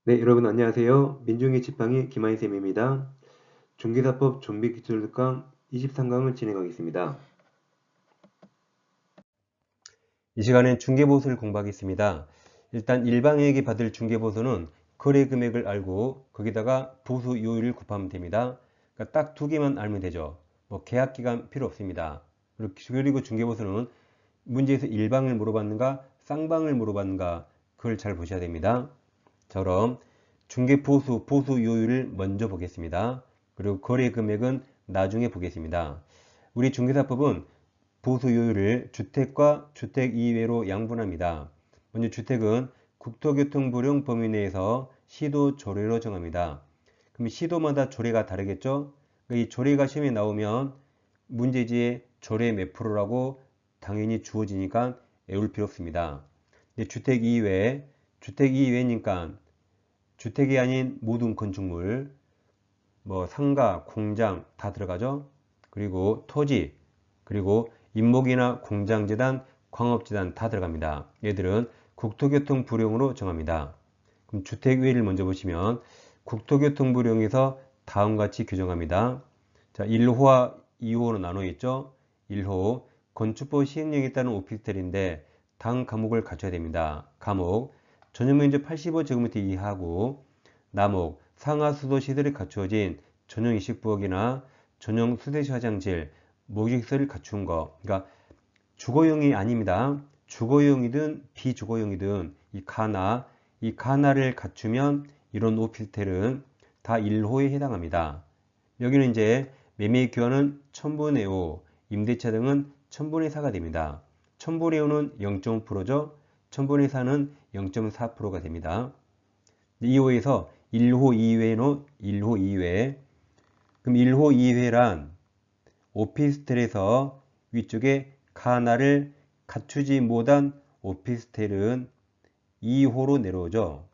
네, 여러분 안녕하세요. 민중의 지팡이 김하인쌤입니다. 중개사법 좀비기술특강 23강을 진행하겠습니다. 이 시간엔 중개보수를 공부하겠습니다. 일단 일방에게 받을 중개보수는 거래 금액을 알고 거기다가 보수 요율을 곱하면 됩니다. 그러니까 딱 두 개만 알면 되죠. 뭐 계약기간 필요 없습니다. 그리고 중개보수는 문제에서 일방을 물어봤는가 쌍방을 물어봤는가 그걸 잘 보셔야 됩니다. 처럼 중개보수, 보수 요율을 먼저 보겠습니다. 그리고 거래 금액은 나중에 보겠습니다. 우리 중개사법은 보수 요율을 주택과 주택 이외로 양분합니다. 먼저 주택은 국토교통부용 범위 내에서 시도 조례로 정합니다. 그럼 시도마다 조례가 다르겠죠? 이 조례가 시험에 나오면 문제지에 조례 몇 프로라고 당연히 주어지니까 외울 필요 없습니다. 주택 이외니까 주택이 아닌 모든 건축물, 뭐 상가, 공장 다 들어가죠. 그리고 토지, 그리고 임목이나 공장재단, 광업재단 다 들어갑니다. 얘들은 국토교통부용으로 정합니다. 그럼 주택 외를 먼저 보시면 국토교통부용에서 다음과 같이 규정합니다. 자, 1호와 2호로 나눠 있죠. 1호 건축법 시행령에 따른 오피스텔인데 다음 과목을 갖춰야 됩니다. 과목 전용면적 85제곱미터 이하고 남목 상하수도 시설이 갖추어진 전용 이식부엌이나 전용 수세시 화장실, 목욕시설을 갖춘 거. 그러니까 주거용이 아닙니다. 주거용이든 비주거용이든 이 가나를 갖추면 이런 오피스텔은 다 1호에 해당합니다. 여기는 이제 매매 기간은 1000분의 5, 임대차 등은 1000분의 4가 됩니다. 1000분의 5는 0.5%죠. 1000분의 4는 0.4%가 됩니다. 2호에서 1호 2회는 1호 2회. 그럼 1호 2회란 오피스텔에서 위쪽에 하나를 갖추지 못한 오피스텔은 2호로 내려오죠.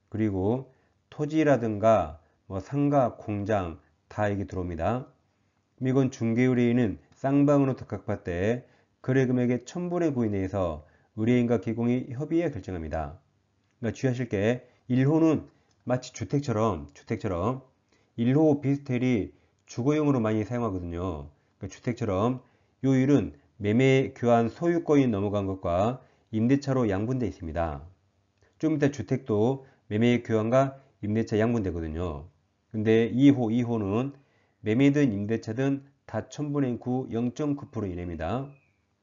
그리고 토지라든가 뭐 상가, 공장 다 여기 들어옵니다. 이건 중개의뢰인은 쌍방으로 특각받 때 거래 금액의 1000분의 9 이내에서 의뢰인과 기공이 협의해 결정합니다. 그러니까 주의하실 게 1호는 마치 주택처럼 1호 오피스텔이 주거용으로 많이 사용하거든요. 그러니까 주택처럼 요율은 매매 교환 소유권이 넘어간 것과 임대차로 양분되어 있습니다. 좀 이따 주택도 매매 교환과 임대차 양분되거든요. 근데 2호는 매매든 임대차든 다 1000분의 9, 0.9% 이내입니다.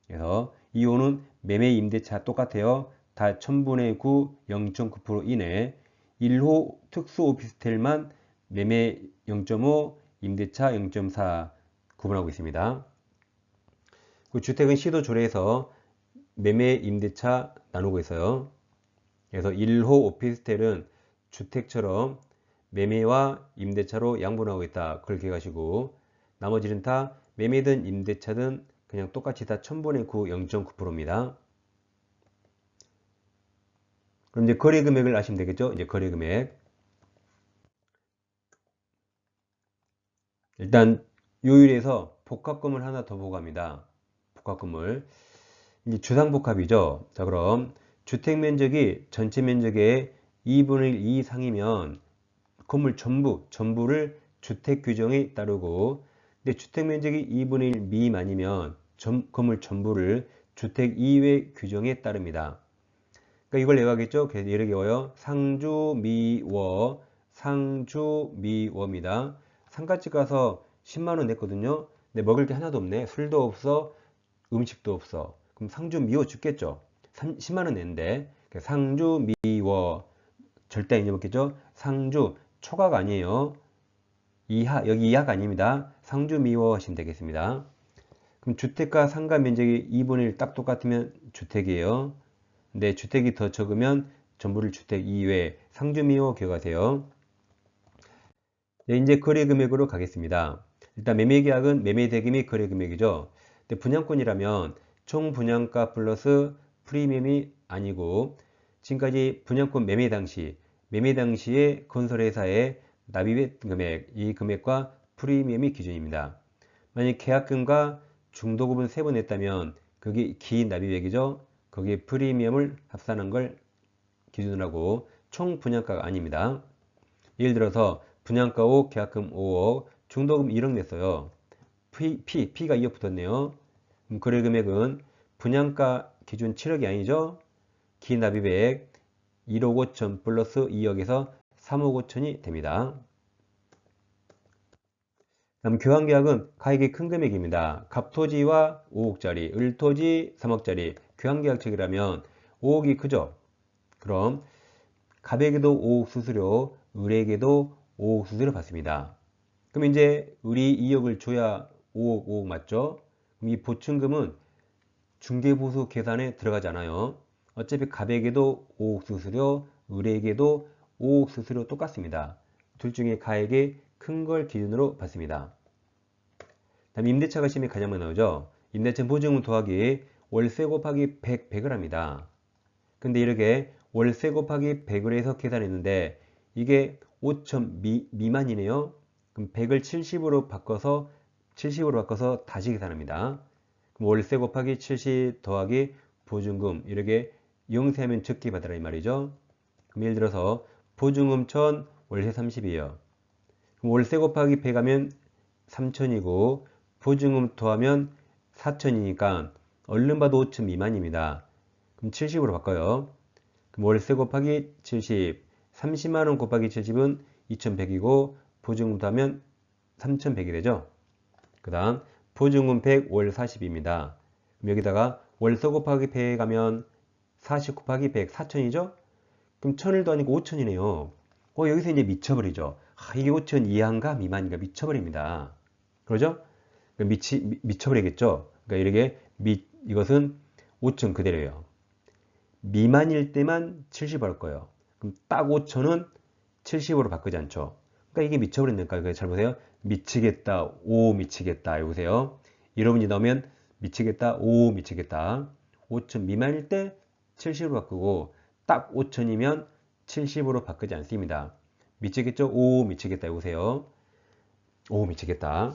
그래서 2호는 매매 임대차 똑같아요. 다 1000분의 9, 0.9% 이내. 1호 특수 오피스텔만 매매 0.5, 임대차 0.4 구분하고 있습니다. 그 주택은 시도 조례에서 매매 임대차 나누고 있어요. 그래서 1호 오피스텔은 주택처럼 매매와 임대차로 양분하고 있다. 그걸 기억하시고 나머지는 다 매매든 임대차든 그냥 똑같이 다 1000분의 9, 0.9%입니다. 그럼 이제 거래 금액을 아시면 되겠죠? 이제 거래 금액. 일단 요율에서 복합금을 하나 더 보고 갑니다. 복합금을. 이제 주상복합이죠. 자, 그럼 주택 면적이 전체 면적의 2분의 1 이상이면 건물 전부를 주택 규정에 따르고, 근데 주택 면적이 2분의 1 미만이면 건물 전부를 주택 이외 규정에 따릅니다. 그러니까 이걸 내가겠죠. 그래서 예를 들어요. 상주미워입니다. 상가집 가서 10만 원 냈거든요. 근데 먹을 게 하나도 없네. 술도 없어, 음식도 없어. 그럼 상주 미워 죽겠죠. 10만 원 냈는데 상주 미워 절대 안 잊어먹겠죠. 상주 초과가 아니에요. 이하 여기 이하가 아닙니다. 상주 미워 하시면 되겠습니다. 그럼 주택과 상가 면적이 2분의 1 딱 똑같으면 주택이에요. 근데 주택이 더 적으면 전부를 주택 이외 상주 미워 기억하세요. 네, 이제 거래 금액으로 가겠습니다. 일단 매매 계약은 매매 대금이 거래 금액이죠. 근데 분양권이라면 총 분양가 플러스 프리미엄이 아니고 지금까지 분양권 매매 당시에 건설회사의 납입 금액, 이 금액과 프리미엄이 기준입니다. 만약 계약금과 중도금을 세 번 냈다면 그게 긴 납입액이죠. 거기에 프리미엄을 합산한 걸 기준으로 하고 총 분양가가 아닙니다. 예를 들어서 분양가 5억, 계약금 5억, 중도금 1억 냈어요. P가 2억 붙었네요. 거래 금액은 분양가 기준 7억이 아니죠? 기납입액 1억 5천 플러스 2억에서 3억 5천이 됩니다. 다음 교환계약은 가액이 큰 금액입니다. 갑토지와 5억짜리, 을토지 3억짜리 교환계약책이라면 5억이 크죠? 그럼 갑에게도 5억 수수료, 을에게도 5억 수수료 받습니다. 그럼 이제 을이 2억을 줘야 5억 맞죠? 그럼 이 보충금은 중개보수 계산에 들어가잖아요. 어차피 갑에게도 5억 수수료, 을에게도 5억 수수료 똑같습니다. 둘 중에 가액이 큰 걸 기준으로 받습니다. 다음 임대차가 시험에 가장 많이 나오죠. 임대차 보증금 더하기 월세 곱하기 100을 합니다. 근데 이렇게 월세 곱하기 100을 해서 계산했는데 이게 5천 미만이네요. 그럼 100을 70으로 바꿔서 다시 계산합니다. 그럼 월세 곱하기 70 더하기 보증금 이렇게 영세하면 적게 받으라 이 말이죠. 그럼 예를 들어서 보증금 1000, 월세 30이에요. 그럼 월세 곱하기 100 하면 3000이고 보증금 더하면 4000이니까 얼른 봐도 5000 미만입니다. 그럼 70으로 바꿔요. 그럼 월세 곱하기 70, 30만원 곱하기 70은 2100이고 보증금 더하면 3100이 되죠. 그 다음 보증금 100, 월 40입니다. 그럼 여기다가 월세 곱하기 100 하면 40 곱하기 100, 4000이죠? 그럼 1000을 더하니까 5000이네요. 여기서 이제 미쳐버리죠. 이게 5000 이하인가 미만인가 미쳐버립니다. 그러죠? 미쳐버리겠죠? 그러니까 이렇게 이것은 5000 그대로예요. 미만일 때만 70 할 거예요. 그럼 딱 5000은 70으로 바꾸지 않죠. 그러니까 이게 미쳐버린다니까. 잘 보세요. 미치겠다, 오 미치겠다. 여보세요. 여러분이 넣으면 미치겠다, 오 미치겠다. 5000 미만일 때 70으로 바꾸고 딱 5000이면 70으로 바꾸지 않습니다. 미치겠죠? 오 미치겠다. 여보세요. 오 미치겠다.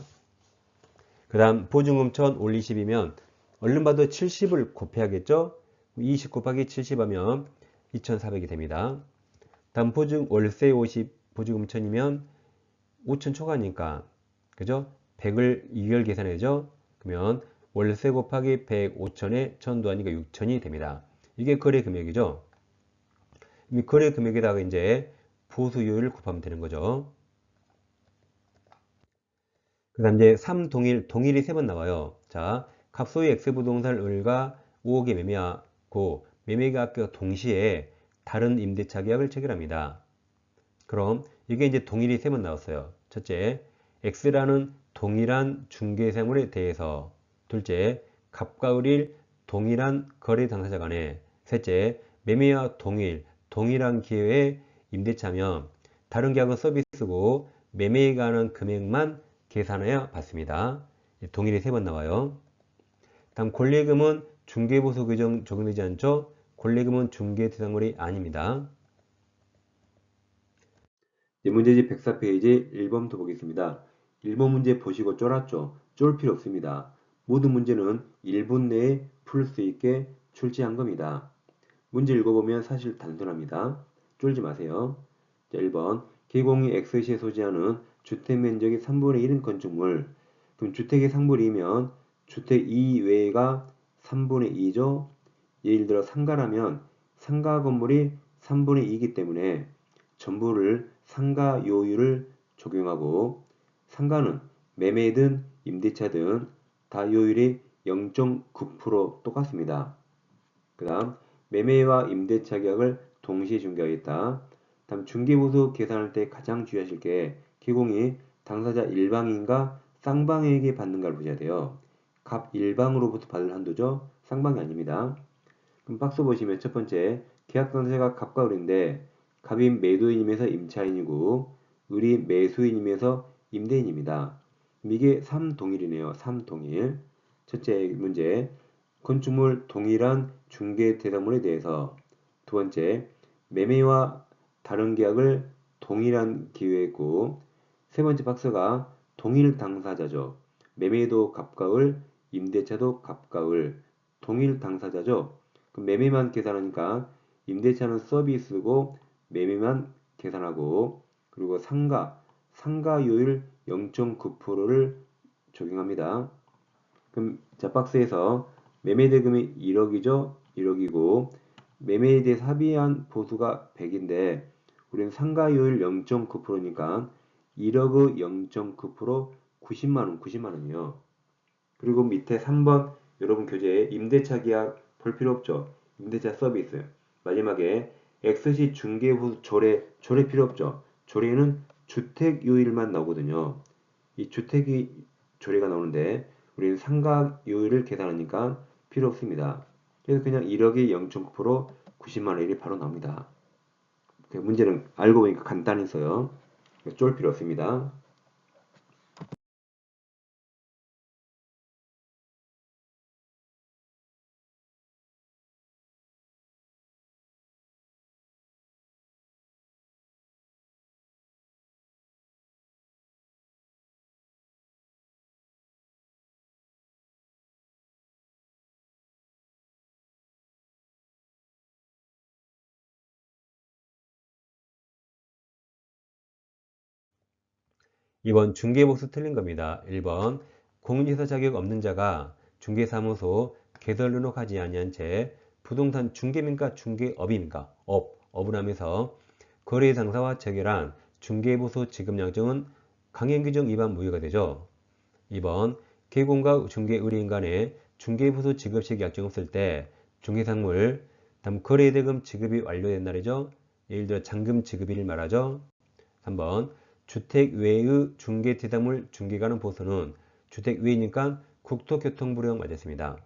그 다음 보증금 1000, 올 20이면 얼른 봐도 70을 곱해야겠죠? 20 곱하기 70 하면 2400이 됩니다. 다음 월세 50, 보증금 1000이면 5000 초과니까 그죠? 100을 2개월 계산해죠? 그러면 월세 곱하기 100, 5000에 1000 더하니까 6000이 됩니다. 이게 거래 금액이죠? 이 거래 금액에다가 이제 보수요율을 곱하면 되는 거죠. 그 다음 이제 3동일, 동일이 3번 나와요. 자, 갑소의 X부동산을 을과 5억에 매매하고 매매계약과 동시에 다른 임대차 계약을 체결합니다. 그럼 이게 이제 동일이 3번 나왔어요. 첫째, X라는 동일한 중개사물에 대해서. 둘째, 갑과 을일 동일한 거래 당사자 간에. 셋째, 매매와 동일한 기회의 임대차면 다른 계약은 서비스고 매매에 관한 금액만 계산하여 받습니다. 동일이 3번 나와요. 다음 권리금은 중개보수 규정 적용되지 않죠? 권리금은 중개 대상물이 아닙니다. 문제집 104페이지 1번부터 보겠습니다. 1번 문제 보시고 쫄았죠? 쫄 필요 없습니다. 모든 문제는 1분 내에 풀 수 있게 출제한 겁니다. 문제 읽어보면 사실 단순합니다. 쫄지 마세요. 자, 1번 개공이 X시에 소지하는 주택면적이 3분의 1인 건축물. 그럼 주택의 상분이 2면 주택 이외가 3분의 2죠. 예를 들어 상가라면 상가 건물이 3분의 2이기 때문에 전부를 상가 요율을 적용하고 상가는 매매든 임대차든 다 요율이 0.9% 똑같습니다. 그 다음 매매와 임대차 계약을 동시에 중개하겠다. 다음 중개보수 계산할 때 가장 주의하실 게 기공이 당사자 일방인가 쌍방에게 받는가를 보셔야 돼요. 갑 일방으로부터 받을 한도죠. 쌍방이 아닙니다. 그럼 박스 보시면 첫 번째 계약 당사자가 갑과 을인데 갑이 매도인임에서 임차인이고 을이 매수인임에서 임대인입니다. 이게 3동일이네요. 3동일. 첫째 문제 건축물 동일한 중개 대상물에 대해서. 두 번째 매매와 다른 계약을 동일한 기회했고 세 번째 박스가 동일 당사자죠. 매매도 갑과 을, 임대차도 갑과 을, 동일 당사자죠. 그럼 매매만 계산하니까 임대차는 서비스고 매매만 계산하고, 그리고 상가요율 0.9%를 적용합니다. 그럼 자, 박스에서 매매대금이 1억이죠? 1억이고 매매에 대해 합의한 보수가 100인데 우리는 상가요율 0.9%니까 1억의 0.9% 90만원이요. 그리고 밑에 3번 여러분 교재에 임대차 계약 볼 필요 없죠. 임대차 서비스. 마지막에 X시 중개보수 조례 필요 없죠. 조례는 주택요율만 나오거든요. 이 주택이 조례가 나오는데 우리는 상가요율을 계산하니까 필요 없습니다. 그래서 그냥 1억에 0.9% 90만원이 바로 나옵니다. 문제는 알고 보니까 간단히 써요. 쫄 필요 없습니다. 이번 중개보수 틀린 겁니다. 1번 공인중개사 자격 없는 자가 중개사무소 개설 등록하지 아니한 채 부동산 중개민가 중개업입니까? 업을 하면서 거래 당사와 체결한 중개보수 지급약정은 강행규정 위반 무효가 되죠. 2번 개공과 중개의뢰인 간에 중개보수 지급식 약정 없을 때 중개상물 다음 거래대금 지급이 완료된 날이죠. 예를 들어 잔금 지급일을 말하죠. 3번 주택 외의 중개대상물 중개가능 보수는 주택 외이니까 국토교통부령 맞았습니다.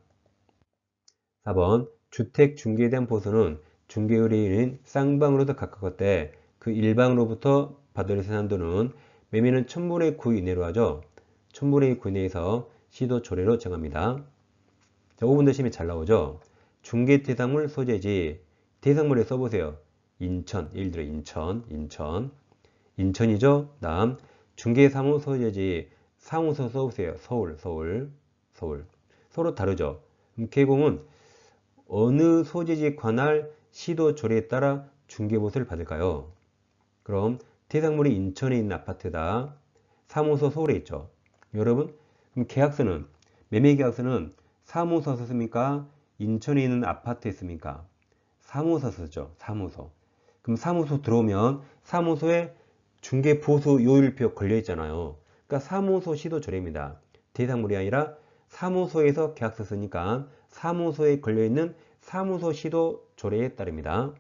4번 주택 중개에 대한 보수는 중개의뢰인은 쌍방으로도 가까웠대 그 일방으로부터 받을 세산도는 매매는 1000분의 9 이내로 하죠. 1000분의 9 이내에서 시도 조례로 정합니다. 자, 5분 더시면 잘 나오죠. 중개대상물 소재지 대상물에 써보세요. 인천, 예를 들어 인천이죠. 다음 중개사무 소재지 사무소 써보세요. 서울. 서로 다르죠. 개공은 어느 소재지에 관할 시도 조례에 따라 중개보수를 받을까요? 그럼 대상물이 인천에 있는 아파트다. 사무소 서울에 있죠. 여러분, 그럼 계약서는 매매계약서는 사무소 썼습니까? 인천에 있는 아파트에 있습니까? 사무소 썼죠. 사무소. 그럼 사무소 들어오면 사무소에 중개보수 요율표 걸려 있잖아요. 그러니까 사무소 시도 조례입니다. 대상물이 아니라 사무소에서 계약서 쓰니까 사무소에 걸려있는 사무소 시도 조례에 따릅니다.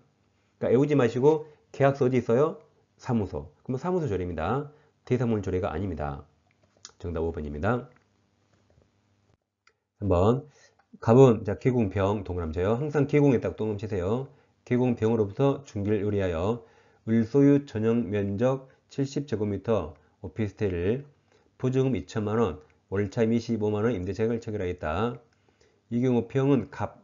그러니까 애우지 마시고 계약서 어디 있어요? 사무소. 그럼 사무소 조례입니다. 대상물 조례가 아닙니다. 정답 5번입니다. 한번 갑은 자 계공병 동그라미쳐요. 항상 계공에 딱 동그라미 치세요. 계공병으로부터 중개를 의뢰하여 을소유 전용 면적 70제곱미터 오피스텔을 보증금 2천만원, 월차임 25만원 임대차익을 체결하였다. 이 경우 병은 갑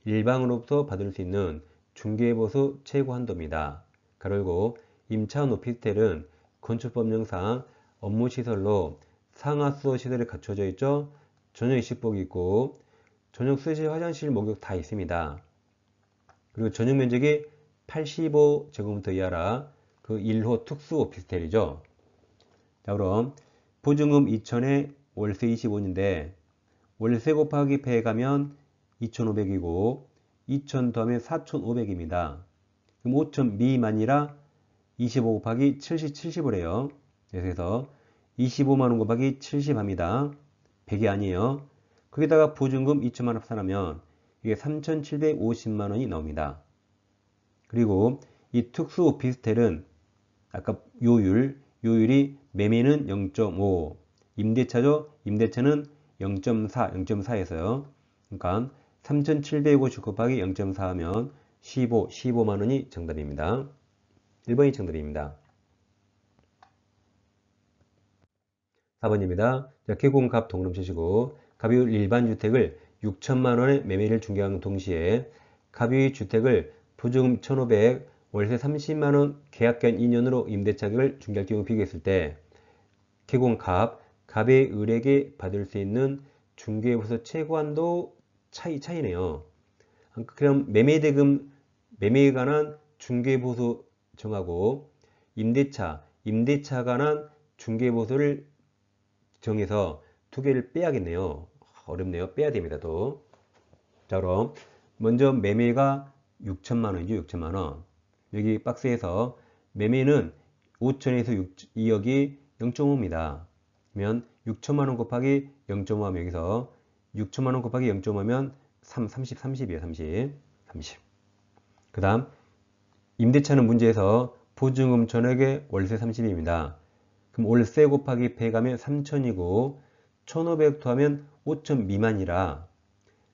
일방으로부터 받을 수 있는 중개보수 최고 한도입니다. 가로열고 임차원 오피스텔은 건축법령상 업무시설로 상하수도 시설이 갖춰져 있죠. 전용 입식복이 있고 전용 수실, 화장실, 목욕 다 있습니다. 그리고 전용 면적이 85제곱미터 이하라 그 1호 특수 오피스텔이죠. 자, 그럼 보증금 2천에 월세 25인데 월세 곱하기 배 가면 2,500이고 2,000 더하면 4,500입니다. 그럼 5,000 미만이라 25 곱하기 70을 해요. 그래서 25만원 곱하기 70 합니다. 100이 아니에요. 거기다가 보증금 2천만원 합산하면 이게 3,750만원이 나옵니다. 그리고 이 특수 오피스텔은 아까 요율이 매매는 0.5, 임대차죠? 임대차는 0.4에서요. 그러니까 3,750 곱하기 0.4 하면 15만원이 정답입니다. 1번이 정답입니다. 4번입니다. 개공갑 동그라미 치시고 갑의 일반 주택을 6천만원에 매매를 중개하는 동시에 갑의 주택을 보증금 1,500, 월세 30만원 계약기간 2년으로 임대차익을 중개할 경우 비교했을 때 갑의 을에게 받을 수 있는 중개보수 최고한도 차이네요. 그럼 매매에 관한 중개보수 정하고 임대차가 관한 중개보수를 정해서 두 개를 빼야겠네요. 어렵네요. 빼야 됩니다. 또. 자, 그럼 먼저 매매가 6천만 원이죠. 6천만 원. 여기 박스에서 매매는 5천에서 2억이 0.5입니다. 그러면 6천만 원 곱하기 0.5 하면 여기서 6천만 원 곱하기 0.5 하면 30이에요. 30. 그 다음 임대차는 문제에서 보증금 전액에 월세 30입니다. 그럼 월세 곱하기 100 하면 3천이고 1,500 더하면 5천 미만이라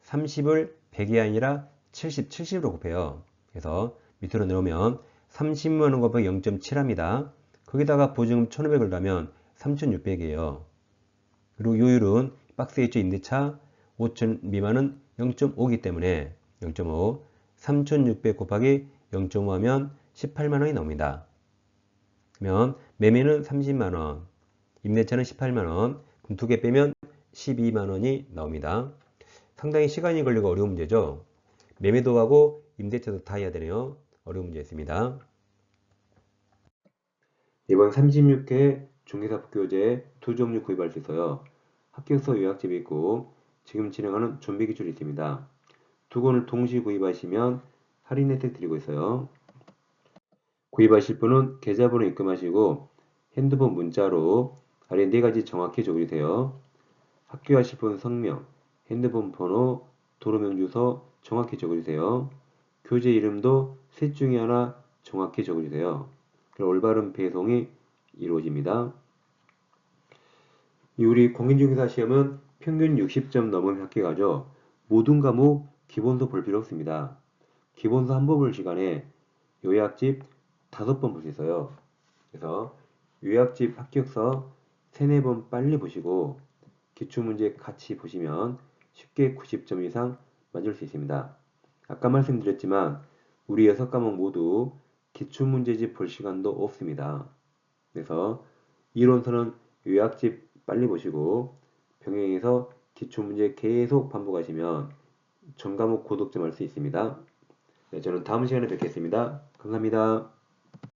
30을 100이 아니라 70으로 곱해요. 그래서 밑으로 내려오면 30만 원 곱하기 0.7 합니다. 거기다가 보증금 1,500을 더하면 3,600이에요. 그리고 요율은 박스에 있죠. 임대차 5천 미만은 0.5이기 때문에 0.5 3,600 곱하기 0.5 하면 18만 원이 나옵니다. 그러면 매매는 30만 원, 임대차는 18만 원, 그럼 두 개 빼면 12만 원이 나옵니다. 상당히 시간이 걸리고 어려운 문제죠. 매매도 하고 임대차도 다 해야 되네요. 어려운 문제였습니다. 이번 36회 중개사법교재 두 종류 구입할 수 있어요. 합격서 요약집이 있고 지금 진행하는 좀비 기출이 있습니다. 두 권을 동시 구입하시면 할인 혜택 드리고 있어요. 구입하실 분은 계좌번호 입금하시고 핸드폰 문자로 아래 네 가지 정확히 적어주세요. 합격하실 분 성명, 핸드폰 번호, 도로명 주소 정확히 적어주세요. 교재 이름도 셋 중에 하나 정확히 적어주세요. 그럼 올바른 배송이 이루어집니다. 우리 공인중개사 시험은 평균 60점 넘으면 합격하죠. 모든 과목 기본서 볼 필요 없습니다. 기본서 한 번 볼 시간에 요약집 5번 볼 수 있어요. 그래서 요약집 합격서 3, 4번 빨리 보시고 기출문제 같이 보시면 쉽게 90점 이상 맞을 수 있습니다. 아까 말씀드렸지만 우리 6과목 모두 기출문제집 볼 시간도 없습니다. 그래서 이론서는 요약집 빨리 보시고 병행해서 기출문제 계속 반복하시면 전 과목 고득점 할 수 있습니다. 네, 저는 다음 시간에 뵙겠습니다. 감사합니다.